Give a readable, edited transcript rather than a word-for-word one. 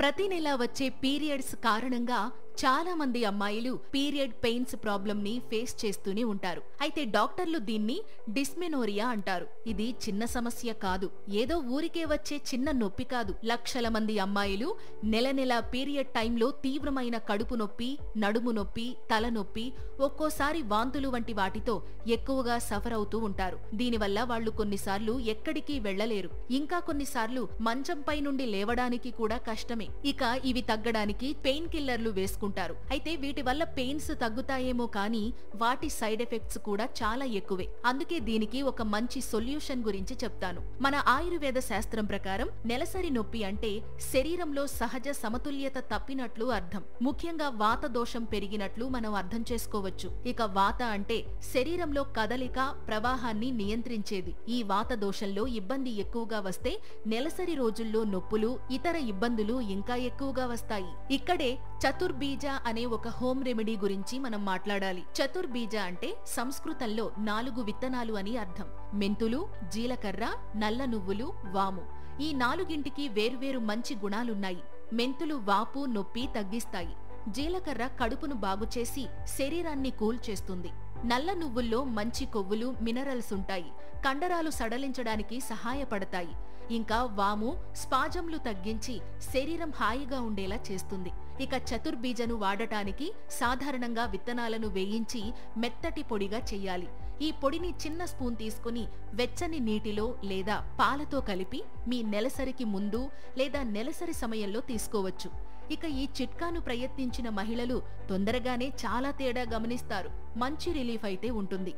ప్రతి నెల వచ్చే పీరియడ్స్ కారణంగా చాలా మంది అమ్మాయిలు పీరియడ్ పెయిన్స్ ప్రాబ్లం ని ఫేస్ చేస్తూనే ఉంటారు. అయితే డాక్టర్లు దీన్ని డిస్మెనోరియా అంటారు. ఇది చిన్న సమస్య కాదు, ఏదో ఊరికే వచ్చే చిన్న నొప్పి కాదు. లక్షల మంది అమ్మాయిలు నెల నెల పీరియడ్ టైంలో తీవ్రమైన కడుపు నొప్పి, నడుము నొప్పి, తలనొప్పి, ఒక్కోసారి వాంతులు వంటి వాటితో ఎక్కువగా సఫర్ అవుతూ ఉంటారు. దీనివల్ల వాళ్లు కొన్నిసార్లు ఎక్కడికి వెళ్లలేరు, ఇంకా కొన్నిసార్లు మంచంపై నుండి లేవడానికి కూడా కష్టమే. ఇక ఇవి తగ్గడానికి పెయిన్ కిల్లర్లు వేసుకుంటారు. అయితే వీటి వల్ల పెయిన్స్ తగ్గుతాయేమో కానీ వాటి సైడ్ ఎఫెక్ట్స్ కూడా చాలా ఎక్కువే. అందుకే దీనికి ఒక మంచి సొల్యూషన్ గురించి చెప్తాను. మన ఆయుర్వేద శాస్త్రం ప్రకారం నెలసరి నొప్పి అంటే శరీరంలో సహజ సమతుల్యత తప్పినట్లు అర్థం. ముఖ్యంగా వాత దోషం పెరిగినట్లు మనం అర్థం చేసుకోవచ్చు. ఇక వాత అంటే శరీరంలో కదలిక, ప్రవాహాన్ని నియంత్రించేది. ఈ వాత దోషంలో ఇబ్బంది ఎక్కువగా వస్తే నెలసరి రోజుల్లో నొప్పులు, ఇతర ఇబ్బందులు ఇంకా ఎక్కువగా వస్తాయి. ఇక్కడే చతుర్బీజ అనే ఒక హోమ్ రెమెడీ గురించి మనం మాట్లాడాలి. చతుర్బీజ అంటే సంస్కృతంలో 4 విత్తనాలు అని అర్థం. మెంతులు, జీలకర్ర, నల్ల నువ్వులు, వాము. ఈ 4గింటికి వేర్వేరు మంచి గుణాలున్నాయి. మెంతులు వాపు, నొప్పి తగ్గిస్తాయి. జీలకర్ర కడుపును బాగుచేసి శరీరాన్ని కూల్ చేస్తుంది. నల్ల నువ్వుల్లో మంచి కొవ్వులు, మినరల్స్ ఉంటాయి. కండరాలు సడలించడానికి సహాయపడతాయి. ఇంకా వాము స్పాజంలు తగ్గించి శరీరం హాయిగా ఉండేలా చేస్తుంది. ఇక చతుర్బీజను వాడటానికి సాధారణంగా విత్తనాలను వేయించి మెత్తటి పొడిగా చెయ్యాలి. ఈ పొడిని చిన్న స్పూన్ తీసుకుని వెచ్చని నీటిలో లేదా పాలతో కలిపి మీ నెలసరికి ముందు లేదా నెలసరి సమయంలో తీసుకోవచ్చు. ఇక ఈ చిట్కాను ప్రయత్నించిన మహిళలు తొందరగానే చాలా తేడా గమనిస్తారు. మంచి రిలీఫ్ అయితే ఉంటుంది.